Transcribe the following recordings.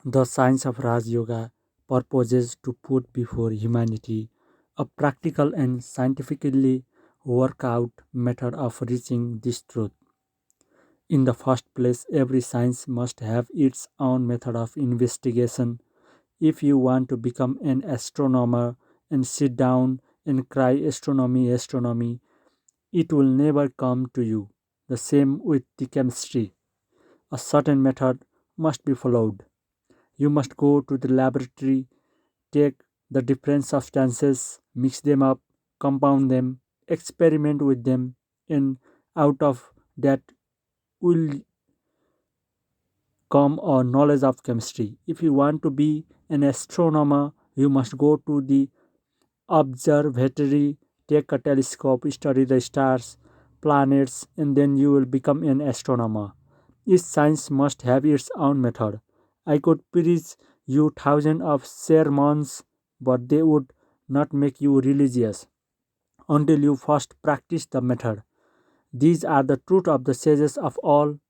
The science of Rajyoga purposes to put before humanity a practical and scientifically worked out method of reaching this truth. In the first place, every science must have its own method of investigation. If you want to become an astronomer and sit down and cry astronomy, astronomy, it will never come to you. The same with the chemistry. A certain method must be followed. You must go to the laboratory, take the different substances, mix them up, compound them, experiment with them, and out of that will come a knowledge of chemistry. If you want to be an astronomer, you must go to the observatory, take a telescope, study the stars, planets, and then you will become an astronomer. Each science must have its own method. I could preach you thousands of sermons, but they would not make you religious until you first practice the method. These are the truth of the sages of all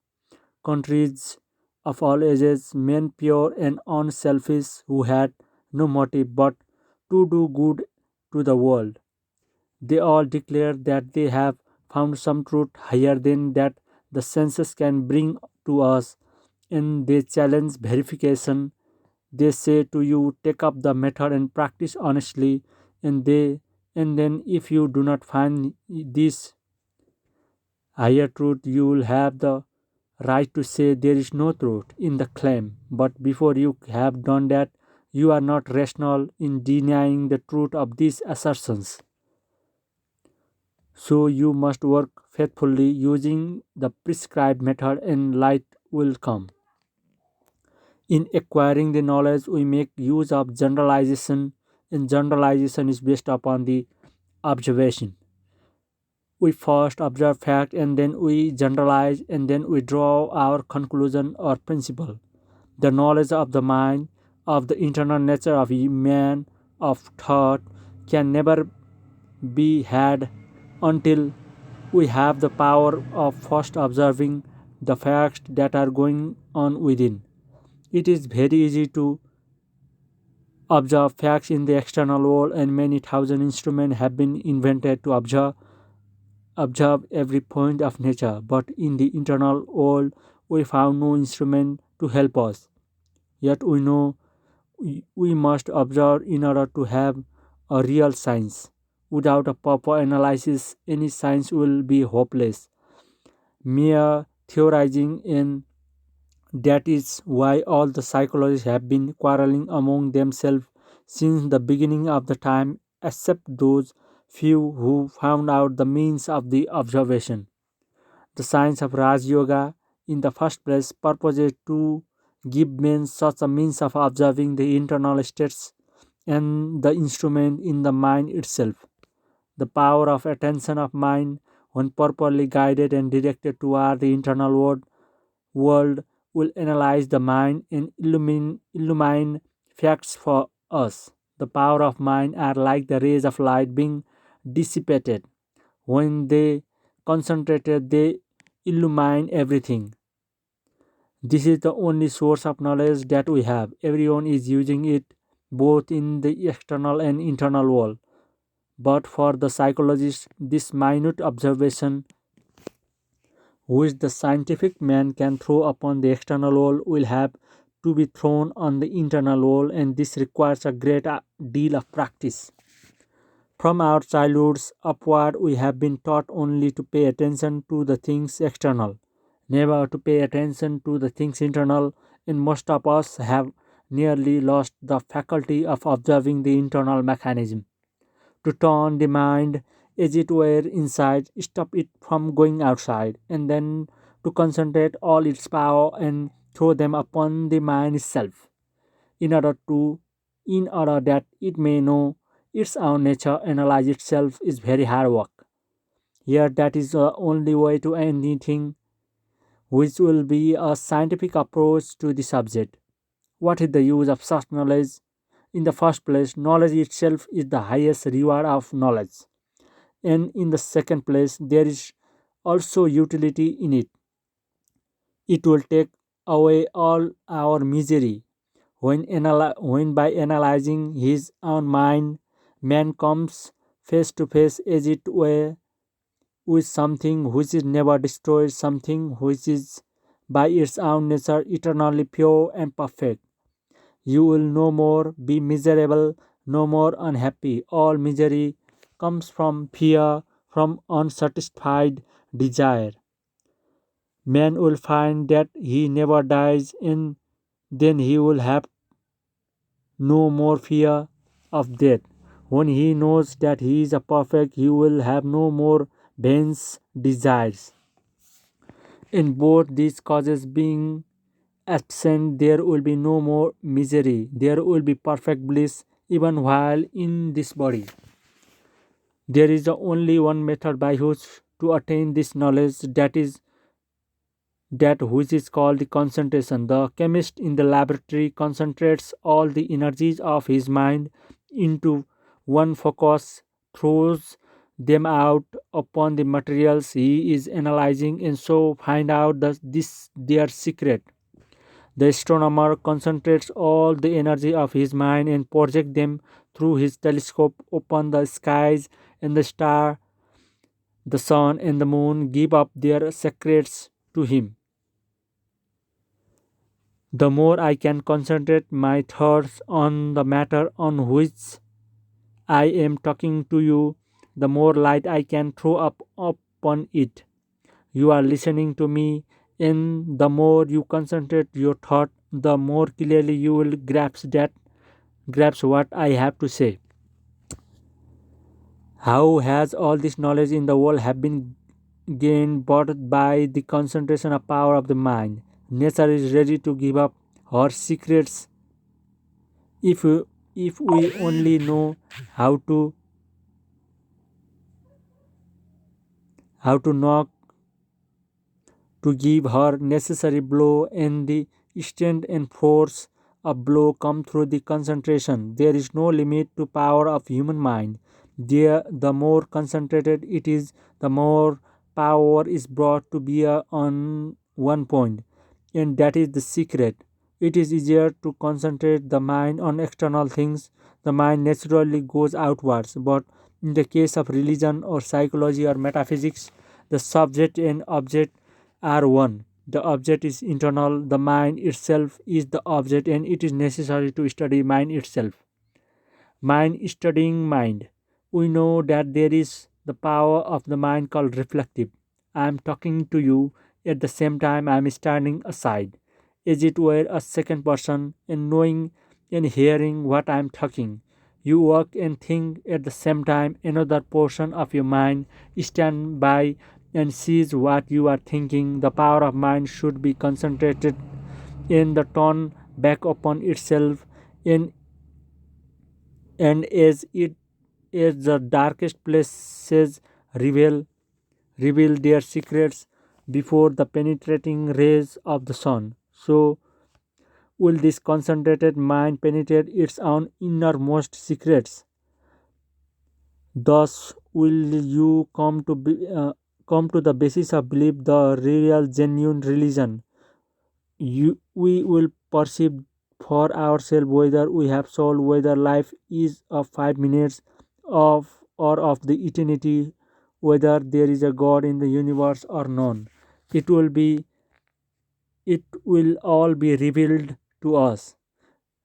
countries, of all ages, men pure and unselfish who had no motive but to do good to the world. They all declare that they have found some truth higher than that the senses can bring to us, and they challenge verification. They say to you, take up the method and practice honestly, and they and then if you do not find this higher truth, you will have the right to say there is no truth in the claim. But before you have done that, you are not rational in denying the truth of these assertions. So you must work faithfully using the prescribed method and light will come. In acquiring the knowledge, we make use of generalization, and generalization is based upon the observation. We first observe fact and then we generalize and then we draw our conclusion or principle. The knowledge of the mind, of the internal nature of man, of thought, can never be had until we have the power of first observing the facts that are going on within. It is very easy to observe facts in the external world, and many thousand instruments have been invented to observe every point of nature. But in the internal world, we found no instrument to help us. Yet we know we must observe in order to have a real science. Without a proper analysis, any science will be hopeless. Mere theorizing, and that is why all the psychologists have been quarreling among themselves since the beginning of the time, except those few who found out the means of the observation. The science of Raj Yoga, in the first place, purposes to give men such a means of observing the internal states and the instrument in the mind itself. The power of attention of mind, when properly guided and directed toward the internal world, will analyze the mind and illumine facts for us. The power of mind are like the rays of light being dissipated. When they concentrated, they illumine everything. This is the only source of knowledge that we have. Everyone is using it both in the external and internal world. But for the psychologist, this minute observation which the scientific man can throw upon the external world will have to be thrown on the internal world, and this requires a great deal of practice. From our childhoods upward, we have been taught only to pay attention to the things external, never to pay attention to the things internal, and most of us have nearly lost the faculty of observing the internal mechanism. To turn the mind as it were inside, stop it from going outside, and then to concentrate all its power and throw them upon the mind itself, in order to in order that it may know its own nature, analyze itself is very hard work. Here that is the only way to anything which will be a scientific approach to the subject. What is the use of such knowledge? In the first place, knowledge itself is the highest reward of knowledge. And in the second place, there is also utility in it. It will take away all our misery. When by analyzing his own mind, man comes face to face as it were with something which is never destroyed, something which is by its own nature eternally pure and perfect. You will no more be miserable, no more unhappy. All misery comes from fear, from unsatisfied desire. Man will find that he never dies, and then he will have no more fear of death. When he knows that he is a perfect, he will have no more vain desires. In both these causes being absent, there will be no more misery. There will be perfect bliss even while in this body. There is only one method by which to attain this knowledge, that which is called the concentration. The chemist in the laboratory concentrates all the energies of his mind into one focus, throws them out upon the materials he is analyzing, and so find out this their secret. The astronomer concentrates all the energy of his mind and projects them through his telescope upon the skies, and the star, the sun, and the moon give up their secrets to him. The more I can concentrate my thoughts on the matter on which I am talking to you, the more light I can throw up upon it. You are listening to me, and the more you concentrate your thought, the more clearly you will grasp what I have to say. How has all this knowledge in the world have been gained but by the concentration of power of the mind? Nature is ready to give up her secrets if we, if we only know how to knock to give her necessary blow, and the strength and force of blow come through the concentration. There is no limit to power of human mind. The more concentrated it is, the more power is brought to bear on one point, and that is the secret. It is easier to concentrate the mind on external things. The mind naturally goes outwards, but in the case of religion or psychology or metaphysics, the subject and object are one. The object is internal, the mind itself is the object, and it is necessary to study mind itself. Mind studying mind. We know that there is the power of the mind called reflective. I am talking to you, at the same time I am standing aside, as it were a second person, and knowing and hearing what I am talking. You work and think at the same time. Another portion of your mind stand by and sees what you are thinking. The power of mind should be concentrated in the turn back upon itself, in and as the darkest places reveal their secrets before the penetrating rays of the sun, so will this concentrated mind penetrate its own innermost secrets. Thus will you come to the basis of belief, the real genuine religion. We will perceive for ourselves whether we have soul, whether life is of 5 minutes of or of the eternity, whether there is a God in the universe or none. It will be it will all be revealed to us.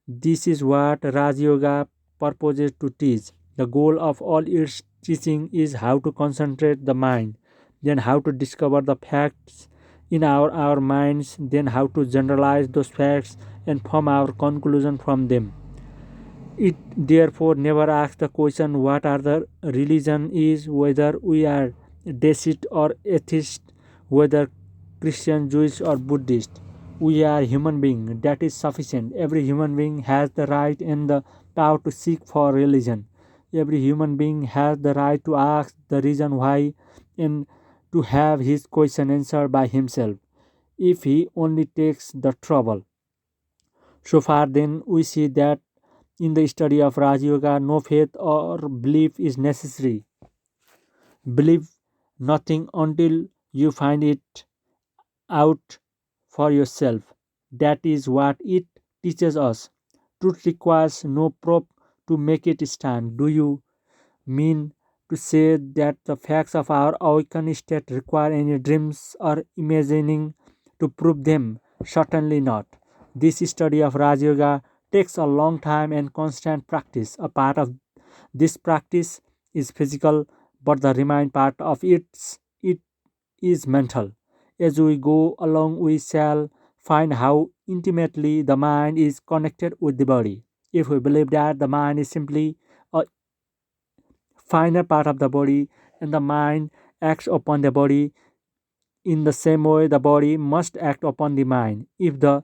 This is what Rajyoga purposes to teach. The goal of all its teaching is how to concentrate the mind, then how to discover the facts in our minds, then how to generalize those facts and form our conclusion from them. It therefore never asks the question what are the religion is, whether we are deist or atheist, whether Christian, Jewish or Buddhist. We are human being. That is sufficient. Every human being has the right and the power to seek for religion. Every human being has the right to ask the reason why and to have his question answered by himself if he only takes the trouble. So far, then, we see that in the study of Raj Yoga, no faith or belief is necessary. Believe nothing until you find it out for yourself. That is what it teaches us. Truth requires no proof to make it stand. Do you mean to say that the facts of our awakened state require any dreams or imagining to prove them? Certainly not. This study of Rajyoga takes a long time and constant practice. A part of this practice is physical, but the remaining part of it is mental. As we go along, we shall find how intimately the mind is connected with the body. If we believe that the mind is simply a finer part of the body and the mind acts upon the body, in the same way the body must act upon the mind. If the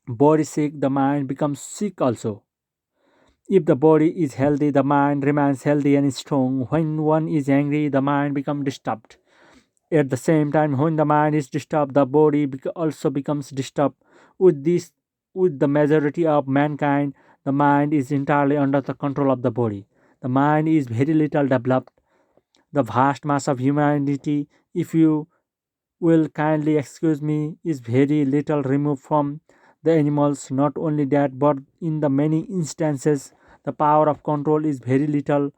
body is sick, the mind becomes sick also. If the body is healthy, the mind remains healthy and strong. When one is angry, the mind becomes disturbed. At the same time, when the mind is disturbed, the body also becomes disturbed. With this, with the majority of mankind, the mind is entirely under the control of the body. The mind is very little developed. The vast mass of humanity, if you will kindly excuse me, is very little removed from the animals. Not only that, but in the many instances, the power of control is very little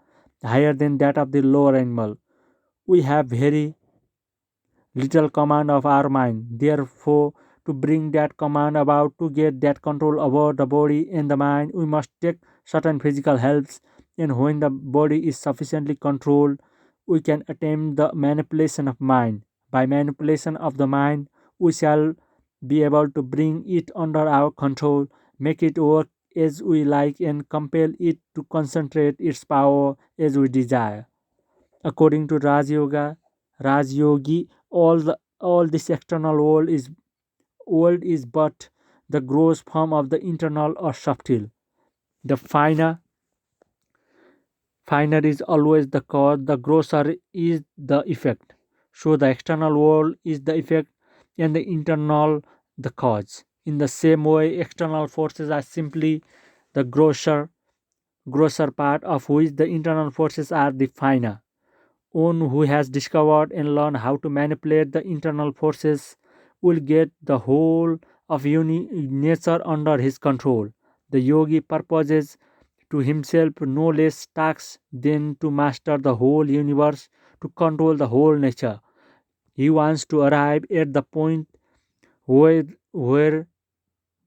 higher than that of the lower animal. We have very little command of our mind. Therefore, to bring that command about, to get that control over the body and the mind, we must take certain physical helps. And when the body is sufficiently controlled, we can attempt the manipulation of mind. By manipulation of the mind, we shall be able to bring it under our control, make it work as we like, and compel it to concentrate its power as we desire. According to Rajyogi, all this external world is but the gross form of the internal or subtle. The finer is always the cause, the grosser is the effect. So the external world is the effect and the internal the cause. In the same way, external forces are simply the grosser part, of which the internal forces are the finer. One who has discovered and learned how to manipulate the internal forces will get the whole of nature under his control. The yogi purposes to himself no less tasks than to master the whole universe, to control the whole nature. He wants to arrive at the point where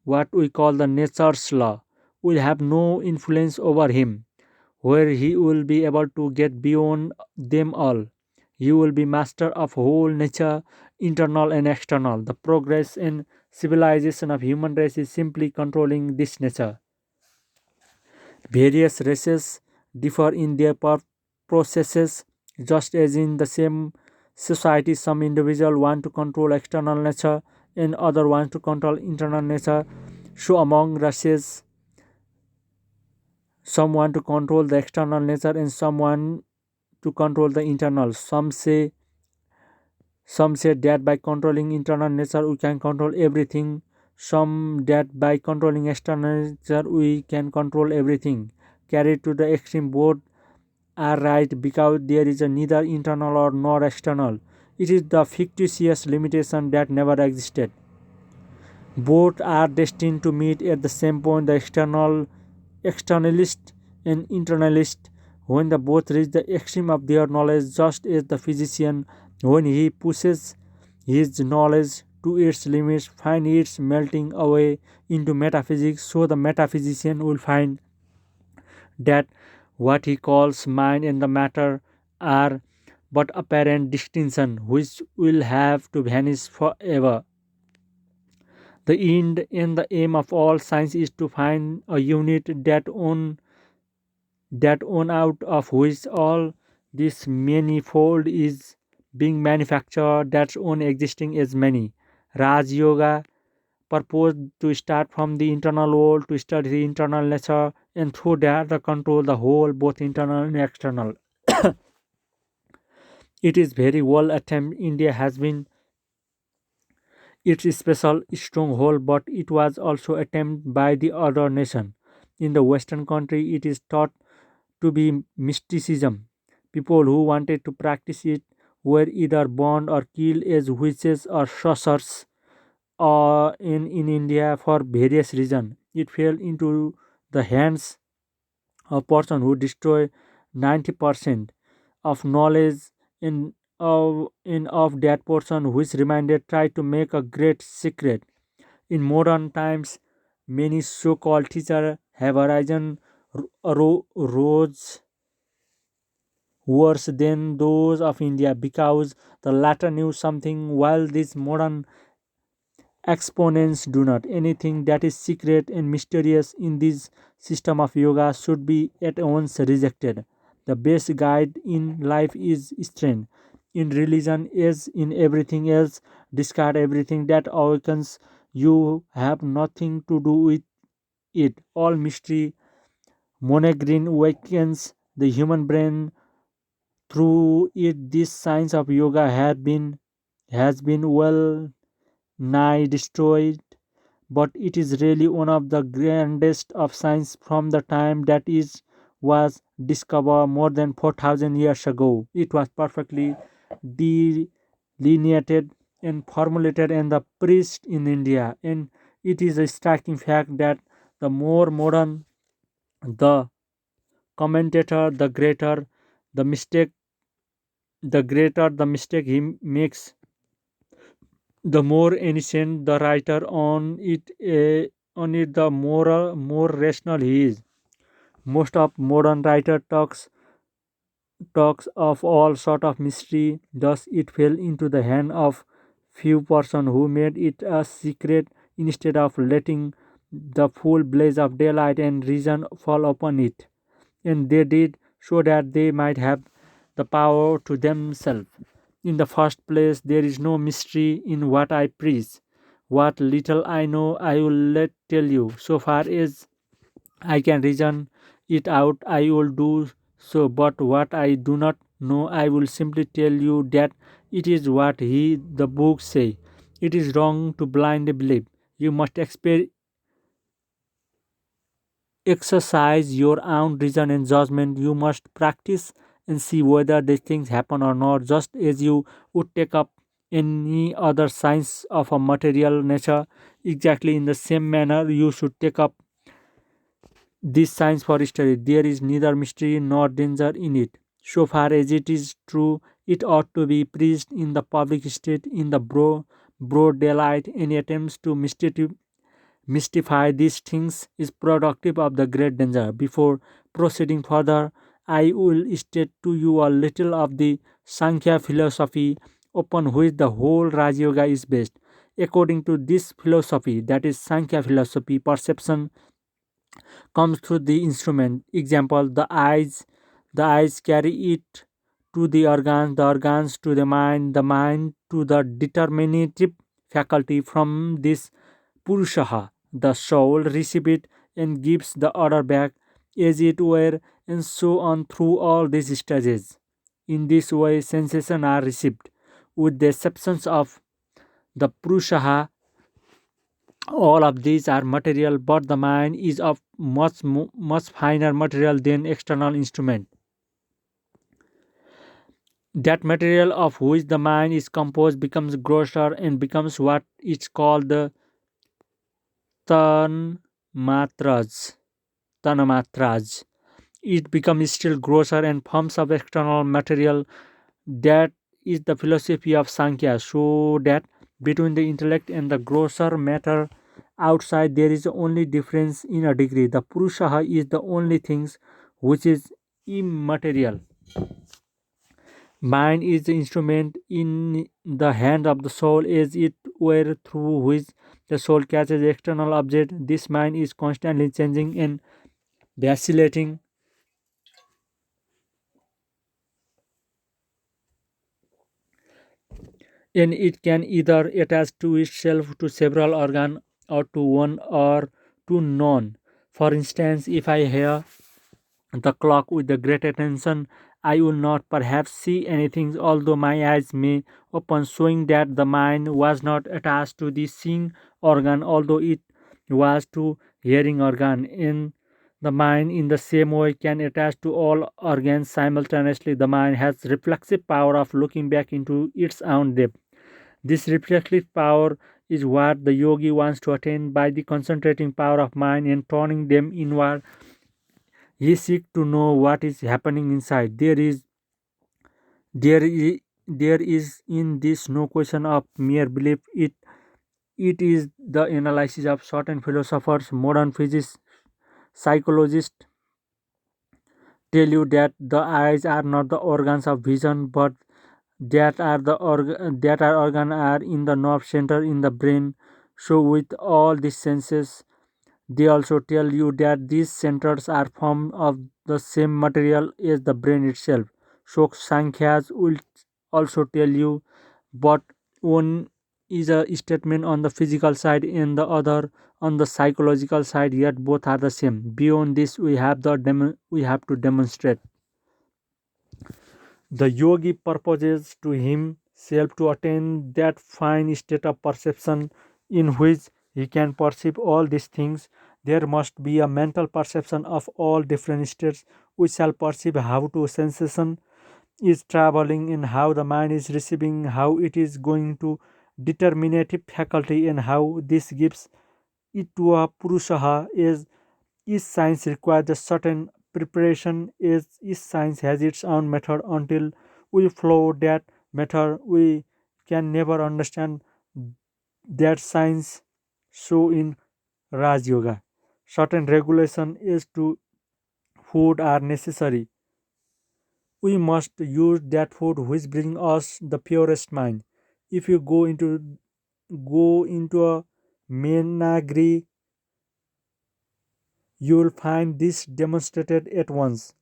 what we call the nature's law will have no influence over him, where he will be able to get beyond them all. He will be master of whole nature, internal and external. The progress and civilization of human race is simply controlling this nature. Various races differ in their processes, just as in the same society some individual want to control external nature and other want to control internal nature. So among races, some want to control the external nature and some want to control the internal. Some say that by controlling internal nature we can control everything. Some that by controlling external nature we can control everything. Carried to the extreme, both are right because there is a neither internal or nor external. It is the fictitious limitation that never existed. Both are destined to meet at the same point, the externalist and internalist. When the both reach the extreme of their knowledge, just as the physician, when he pushes his knowledge to its limits, find its melting away into metaphysics, so the metaphysician will find that what he calls mind and the matter are but apparent distinction which will have to vanish forever. The end and the aim of all science is to find a unit that one out of which all this manifold is being manufactured, that's one existing as many. Raj Yoga purposed to start from the internal world to study the internal nature and through that to control the whole, both internal and external. It is very well attempt. India has been its special stronghold, but it was also attempted by the other nation. In the Western country, it is thought to be mysticism. People who wanted to practice it were either burned or killed as witches or sorcerers in India for various reasons. it fell into the hands of person who destroy 90% of knowledge in of that person which reminded try to make a great secret. In modern times, many so-called teachers have arisen rose worse than those of India because the latter knew something while these modern exponents do not. Anything that is secret and mysterious in this system of yoga should be at once rejected. The best guide in life is strength. In religion, as in everything else, discard everything that awakens you have nothing to do with it. All mystery, monogreen awakens the human brain through it. This science of yoga has been well nigh destroyed, but it is really one of the grandest of science from the time that is was discovered more than 4,000 years ago. It was perfectly delineated and formulated and the preached in India. And it is a striking fact that the more modern the commentator, the mistake, the greater the mistake he makes, the more ancient the writer on it, the more rational he is. Most of modern writer talks of all sort of mystery, thus it fell into the hand of few person who made it a secret instead of letting the full blaze of daylight and reason fall upon it. And they did so that they might have the power to themselves. In the first place, there is no mystery in what I preach. What little I know, I will let tell you. So far as I can reason it out, I will do so. But what I do not know, I will simply tell you that it is what the books say. It is wrong to blindly believe. You must exercise your own reason and judgment. You must practice and see whether these things happen or not, just as you would take up any other science of a material nature. Exactly in the same manner, you should take up this science for study. There is neither mystery nor danger in it. So far as it is true, it ought to be preached in the public state in the broad daylight. Any attempts to mystify these things is productive of the great danger. Before proceeding further, I will state to you a little of the Sankhya philosophy upon which the whole Rajyoga is based. According to this philosophy, that is Sankhya philosophy, perception comes through the instrument. Example, the eyes carry it to the organs to the mind to the determinative faculty. From this Purushaha, the soul receives it and gives the order back as it were, and so on through all these stages. In this way, sensations are received. With the exceptions of the Purushaha, all of these are material, but the mind is of much finer material than external instrument. That material of which the mind is composed becomes grosser and becomes what is called the tanmatras. Tanamatras. It becomes still grosser and forms of external material. That is the philosophy of Sankhya. So that between the intellect and the grosser matter outside there is only difference in a degree. The Purusha is the only things which is immaterial. Mind is the instrument in the hand of the soul as it were through which the soul catches external object. This mind is constantly changing and vacillating, and it can either attach to itself to several organs or to one or to none. For instance, if I hear the clock with the great attention, I will not perhaps see anything, although my eyes may open, showing that the mind was not attached to the seeing organ, although it was to hearing organ. In the mind, in the same way, can attach to all organs simultaneously. The mind has reflexive power of looking back into its own depth. This reflective power is what the yogi wants to attain by the concentrating power of mind and turning them inward. He seeks to know what is happening inside. There is in this no question of mere belief. It is the analysis of certain philosophers, modern physicists, psychologists tell you that the eyes are not the organs of vision, but that are organ are in the nerve center in the brain. So with all these senses, they also tell you that these centers are formed of the same material as the brain itself. So Sankhya's will also tell you, but one is a statement on the physical side and the other on the psychological side, yet both are the same. Beyond this, we have to demonstrate. The yogi purposes to himself to attain that fine state of perception in which he can perceive all these things. There must be a mental perception of all different states. We shall perceive how to sensation is traveling and how the mind is receiving, how it is going to determinative faculty and how this gives it to a purusha is each science requires a certain preparation as each science has its own method. Until we follow that method, we can never understand that science. So in Raj Yoga, certain regulation is to food are necessary. We must use that food which brings us the purest mind. If you go into a menagerie, you will find this demonstrated at once.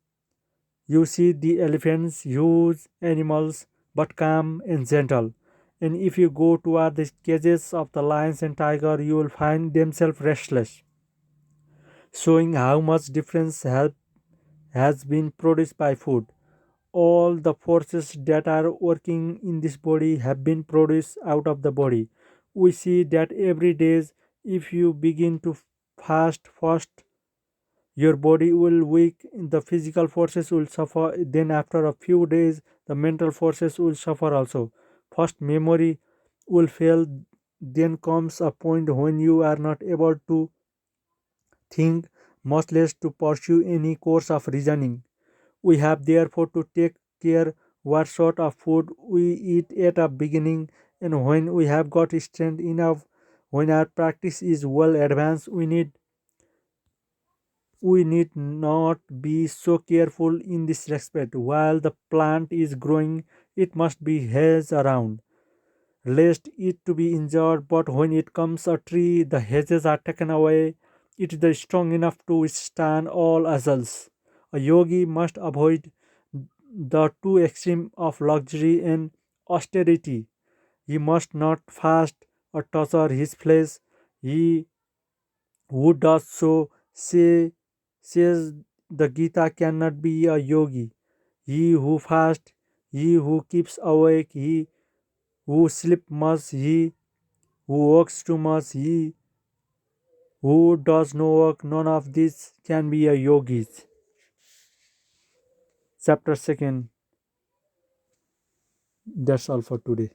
You see the elephants, huge animals, but calm and gentle. And if you go toward the cages of the lions and tiger, you will find themselves restless, showing how much difference has been produced by food. All the forces that are working in this body have been produced out of the body. We see that every day, if you begin to fast first, your body will weak, the physical forces will suffer, then after a few days the mental forces will suffer also. First memory will fail, then comes a point when you are not able to think, much less to pursue any course of reasoning. We have therefore to take care what sort of food we eat at a beginning, and when we have got strength enough, when our practice is well advanced, we need not be so careful in this respect. While the plant is growing, it must be hedged around, lest it to be injured. But when it comes a tree, the hedges are taken away. It is strong enough to withstand all assaults. A yogi must avoid the two extreme of luxury and austerity. He must not fast or torture his flesh. He who does so says the Gita cannot be a yogi. He who fasts, he who keeps awake, he who sleeps much, he who works too much, he who does no work, none of these can be a yogi. Chapter 2. That's all for today.